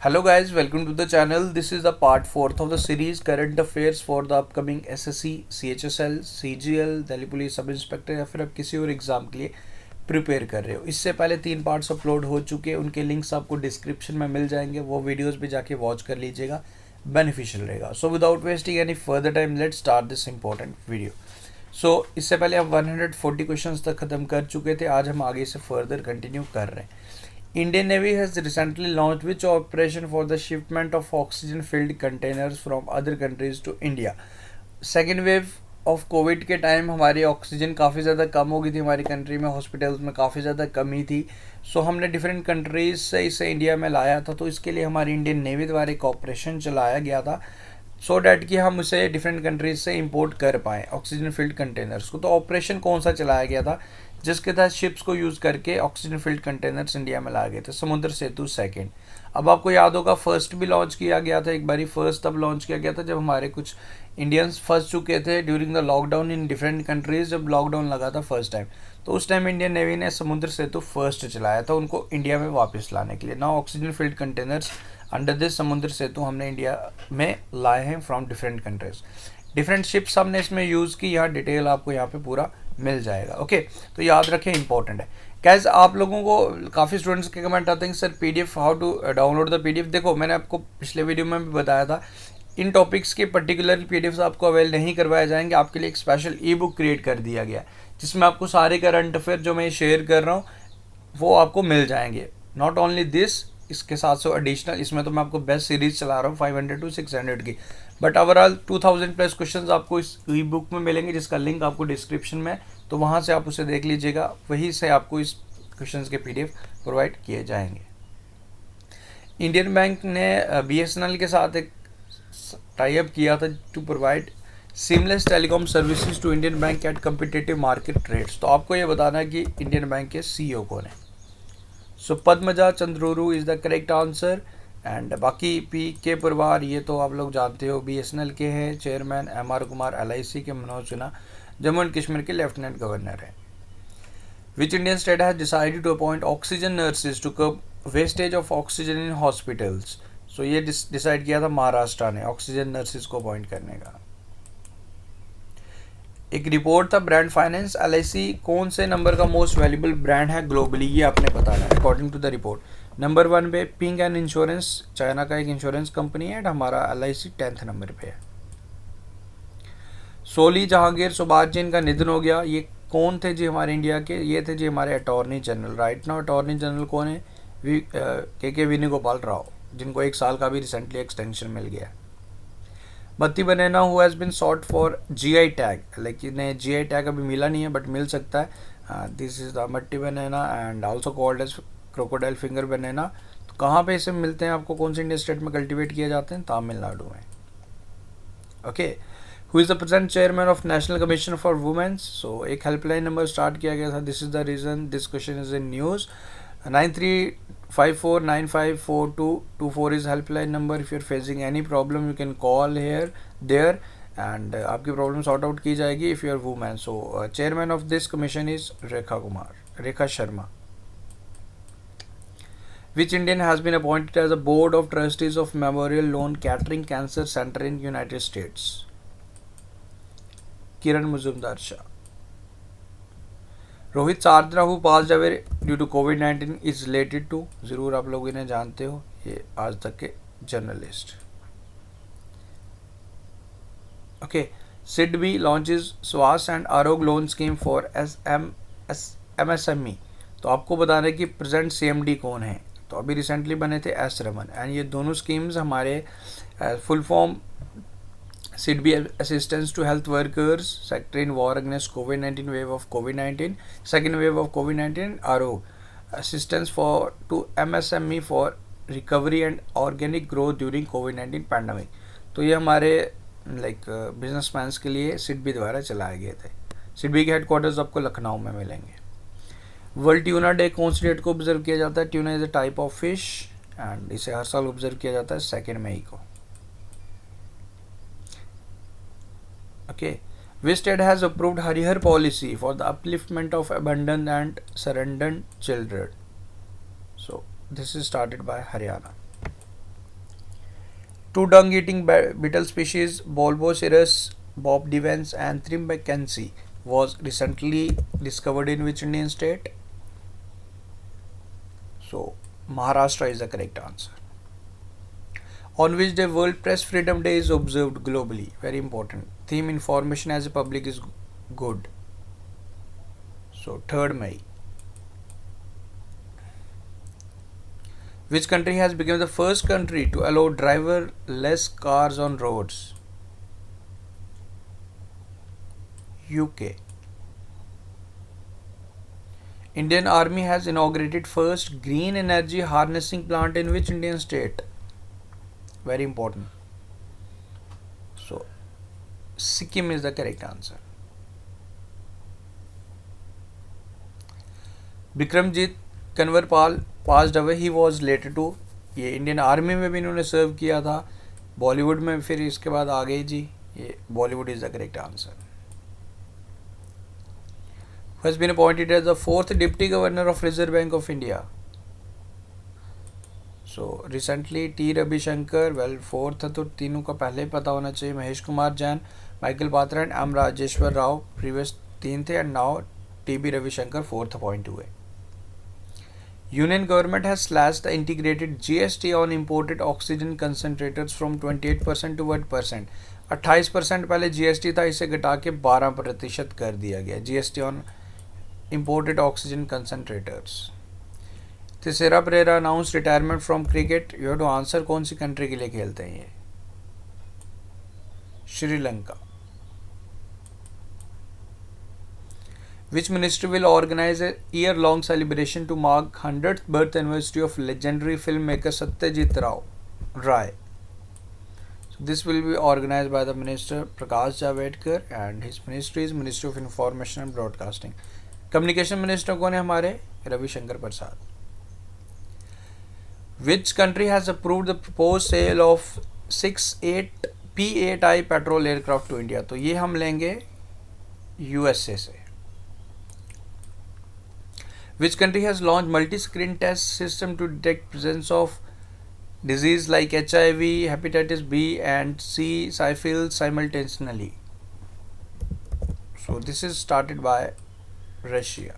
Hello guys, welcome to the channel. This is the part 4th of the series current affairs for the upcoming SSC, CHSL, CGL, Delhi police sub inspector या फिर आप किसी और exam के लिए prepare कर रहे हो। इससे पहले 3 पार्ट्स अपलोड हो चुके हैं, उनके लिंक्स आपको डिस्क्रिप्शन में मिल जाएंगे, वो वीडियोस भी जाके वॉच कर लीजिएगा, बेनिफिशियल रहेगा। So without wasting any further time let's start this important video. इससे पहले हम 140 क्वेश्चंस तक खत्म कर चुके थे, आज हम आगे से फर्दर कंटिन्यू कर रहे हैं। Indian Navy has recently launched which operation for the shipment of oxygen-filled containers from other countries to India? Second wave of Covid के टाइम हमारी ऑक्सीजन काफ़ी ज़्यादा कम हो गई थी, हमारी कंट्री में हॉस्पिटल्स में काफ़ी ज़्यादा कमी थी। हमने डिफरेंट कंट्रीज से इसे इंडिया में लाया था, तो इसके लिए हमारी इंडियन नेवी द्वारा एक ऑपरेशन चलाया गया था डैट कि हम उसे डिफरेंट कंट्रीज से इंपोर्ट कर पाएँ ऑक्सीजन फिल्ड कंटेनर्स को। तो ऑपरेशन कौन सा चलाया गया था जिसके तहत शिप्स को यूज़ करके ऑक्सीजन फिल्ड कंटेनर्स इंडिया में लाए गए थे? समुद्र सेतु सेकेंड। अब आपको याद होगा फर्स्ट भी लॉन्च किया गया था, एक बारी फर्स्ट तब लॉन्च किया गया था जब हमारे कुछ इंडियंस फंस चुके थे during the lockdown in different countries. जब लॉकडाउन लगा था फर्स्ट टाइम, तो उस टाइम इंडियन नेवी ने समुद्र सेतु फर्स्ट चलाया था उनको इंडिया में वापस लाने के लिए। Now oxygen field containers under this समुद्र सेतु हमने इंडिया में लाए हैं from different countries. Different ships हमने इसमें यूज़ की, यहाँ डिटेल आपको यहाँ पे पूरा मिल जाएगा। ओके, तो याद रखें, इंपॉर्टेंट है। कैसे आप लोगों को काफ़ी स्टूडेंट्स के कमेंट आते हैं sir PDF, how to download the PDF. देखो, मैंने आपको पिछले वीडियो में भी बताया था, इन टॉपिक्स के पर्टिकुलर पीडीएफ आपको अवेल नहीं करवाए जाएंगे, आपके लिए एक स्पेशल ई बुक क्रिएट कर दिया गया जिसमें आपको सारे करंट अफेयर जो मैं शेयर कर रहा हूँ वो आपको मिल जाएंगे। नॉट ओनली दिस, इसके साथ सो एडिशनल, इसमें तो मैं आपको बेस्ट सीरीज चला रहा हूँ 500 to 600 की, बट ओवरऑल 2000 प्लस क्वेश्चंस आपको इस ई बुक में मिलेंगे जिसका लिंक आपको डिस्क्रिप्शन में, तो वहाँ से आप उसे देख लीजिएगा, वहीं से आपको इस क्वेश्चंस के पीडीएफ प्रोवाइड किए जाएंगे। इंडियन बैंक ने बीएसएनएल के साथ एक टाई अप किया था to provide seamless telecom services to Indian Bank at competitive market rates. तो आपको ये बताना है कि इंडियन बैंक के सीईओ कौन है। Padmaja Chandruru is the correct answer. And बाकी पी के परिवार ये तो आप लोग जानते हो, बीएसएनएल के हैं चेयरमैन, एमआर कुमार एलआईसी के, मनोज सिन्हा जम्मू एंड कश्मीर के लेफ्टिनेंट गवर्नर हैं। Which Indian state has decided to appoint oxygen nurses to curb wastage of oxygen in hospitals? ये डिसाइड किया था महाराष्ट्र ने ऑक्सीजन नर्सेज को अपॉइंट करने का। एक रिपोर्ट था ब्रांड फाइनेंस, एलआईसी कौन से नंबर का मोस्ट वैल्यूबल ब्रांड है ग्लोबली, ये आपने बताना है according to the report. Number 1 पे पिंग एंड इंश्योरेंस, चाइना का एक इंश्योरेंस कंपनी है, हमारा एलआईसी 10th नंबर पे है। सोली जहांगीर सुभाष जी इनका निधन हो गया, ये कौन थे जी हमारे इंडिया के? ये थे जी हमारे attorney general. Right now attorney general कौन है? के वेणुगोपाल राव, जिनको 1 साल का भी रिसेंटली एक्सटेंशन मिल गया। Matti banana who has been sought for GI tag, लेकिन जीआई टैग अभी मिला नहीं है बट मिल सकता है। This is the Matti banana and also called as crocodile finger banana. तो कहाँ पे इसे मिलते हैं आपको, कौन से इंडियन स्टेट में कल्टीवेट किए जाते हैं? तमिलनाडु में। Okay, who is the present chairman of national commission for womens? एक हेल्पलाइन नंबर स्टार्ट किया गया था, this is the reason this question is in news. 9354954224 is helpline number. If you're facing any problem you can call there and आपकी problem sort out की जाएगी if you are woman. Chairman of this commission is Rekha Sharma. Which Indian has been appointed as a board of trustees of Memorial Sloan Kettering Cancer Center in United States? Kiran Mazumdar-Shaw. Rohit Sarda who pass away due to कोविड-19 is related to, ज़रूर आप लोग इन्हें जानते हो, ये आज तक के जर्नलिस्ट। ओके, सिडबी लॉन्चेस स्वास एंड आरोग्य लोन स्कीम फॉर एमएसएमई। तो आपको बताना है कि प्रेजेंट सीएमडी कौन है? तो अभी रिसेंटली बने थे एस रमन, एंड ये दोनों स्कीम्स हमारे full form SIDBI assistance to health workers sector in war against COVID-19 wave of COVID-19, second wave of COVID-19, ARO assistance to MSME for recovery and organic growth during COVID-19 pandemic। तो ये हमारे businessman के लिए SIDBI द्वारा चलाए गए थे। SIDBI के हेडक्वार्टर्स आपको लखनऊ में मिलेंगे। वर्ल्ड ट्यूना डे कौन सी डेट को ऑब्जर्व किया जाता है? Tuna is a type of fish and इसे हर साल ऑब्जर्व किया जाता है 2 मई को। Okay, which state has approved Harihar policy for the upliftment of abandoned and surrendered children? This is started by Haryana. Two dung-eating beetle species, Bolboceras bobdivens and Trimbekensi, was recently discovered in which Indian state? So, Maharashtra is the correct answer. On which day World Press Freedom Day is observed globally? Very important. Theme: information as a public is good. So, 3rd May. Which country has become the first country to allow driverless cars on roads? UK. Indian Army has inaugurated first green energy harnessing plant in which Indian state? Very important. So, Sikkim is the correct answer. Bikramjit Kanwarpal passed away. He was later to, ये Indian army में भी इन्होंने सर्व किया था, बॉलीवुड में फिर इसके बाद आ गई जी, ये Bollywood is the correct answer. Who has been appointed as the 4th Deputy Governor of Reserve Bank of India? So recently T. Ravishankar, well 4th तो तीनों का पहले पता होना चाहिए, Mahesh Kumar Jain, Michael Patra and M Rajeshwar Rao previous 3 थे and now T B. Ravishankar 4th appoint हुए. Union government has slashed the integrated GST on imported oxygen concentrators from 28% to 1%. 28% पहले GST था, इसे घटा के 12% कर दिया गया. GST on imported oxygen concentrators. Thisera Pereira announced retirement from cricket. You have to answer कौन सी कंट्री के लिए खेलते हैं ये? Sri Lanka. Which ministry will organize a year-long celebration to mark 100th birth anniversary of legendary filmmaker Satyajit Ray? So this will be organized by the Minister Prakash Javadekar and his ministry is Ministry of Information and Broadcasting. Communication Minister कौन है हमारे? रविशंकर प्रसाद. Which country has approved the proposed sale of 68 P-8I petrol aircraft to India? तो ये हम लेंगे USA से. Which country has launched multi-screen test system to detect presence of disease like HIV, hepatitis B and C, syphilis simultaneously? So this is started by Russia.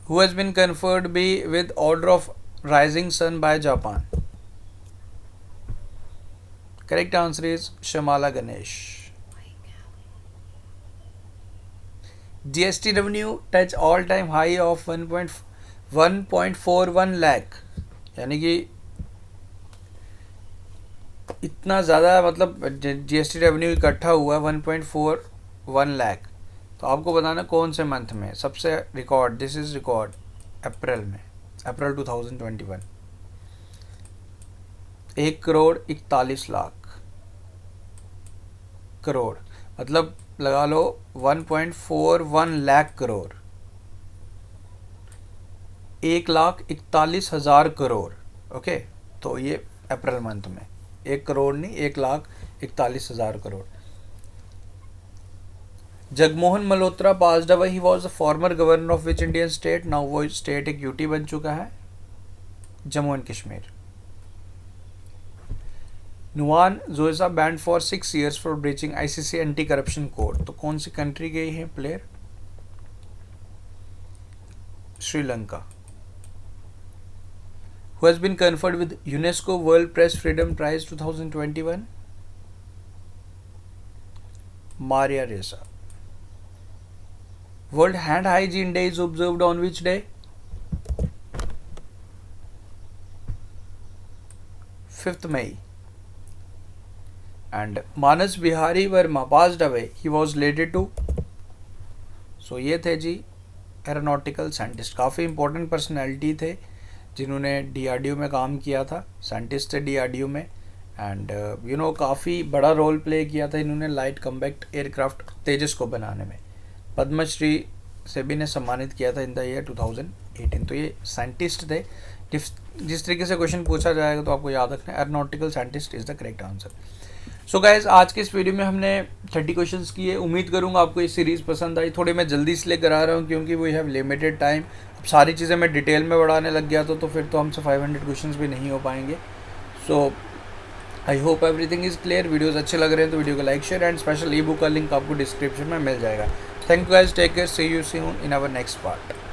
Who has been conferred with Order of Rising Sun by Japan? Correct answer is Shamala Ganesh. GST revenue touch all time high of 1.41 lakh, यानी कि इतना ज़्यादा, मतलब GST revenue इकट्ठा हुआ 1.41 लाख. तो आपको बताना कौन से मंथ में सबसे record, this is record April में, अप्रैल 2021 1,41,00,000 करोड़, मतलब लगा लो 1.41 लाख करोड़, 1,41,000 करोड़. ओके, तो ये अप्रैल मंथ में 1 करोड़ नहीं, 1,41,000 crore. Jagmohan Malhotra passed away. He was the former governor of which Indian state? Now वो स्टेट एक यूटी बन चुका है, Jammu and Kashmir. Nuwan Zoysa banned for 6 years for breaching ICC anti corruption code. तो कौन सी कंट्री गई है player? Sri Lanka. Who has been conferred with UNESCO World Press Freedom Prize 2021? Maria Ressa. World Hand Hygiene Day is observed on which day? 5th May. And Manas Bihari Verma passed away. He was related to, so ये थे जी aeronautical scientist, काफ़ी important personality थे जिन्होंने DRDO में काम किया था, scientist थे डीआरडीओ में. एंड यू नो काफ़ी बड़ा रोल प्ले किया था इन्होंने लाइट कम्बैक्ट एयरक्राफ्ट तेजस को बनाने में. पद्मश्री से भी ने सम्मानित किया था इन द ईयर 2018. तो ये साइंटिस्ट थे. जिस तरीके से क्वेश्चन पूछा जाएगा तो आपको याद रखना है, aeronautical scientist is the correct answer. So guys, आज के इस वीडियो में हमने 30 क्वेश्चंस किए. उम्मीद करूंगा आपको ये सीरीज़ पसंद आई. थोड़ी मैं जल्दी इसलिए करा रहा हूँ क्योंकि वी हैव लिमिटेड टाइम. सारी चीज़ें मैं डिटेल में बढ़ाने लग गया तो फिर तो हमसे 500 क्वेश्चंस भी नहीं हो पाएंगे. So I hope everything is clear. Videos अच्छे लग रहे हैं तो वीडियो को like share and special e book का लिंक आपको डिस्क्रिप्शन में मिल जाएगा। Thank you guys, take care, see you soon in our next part.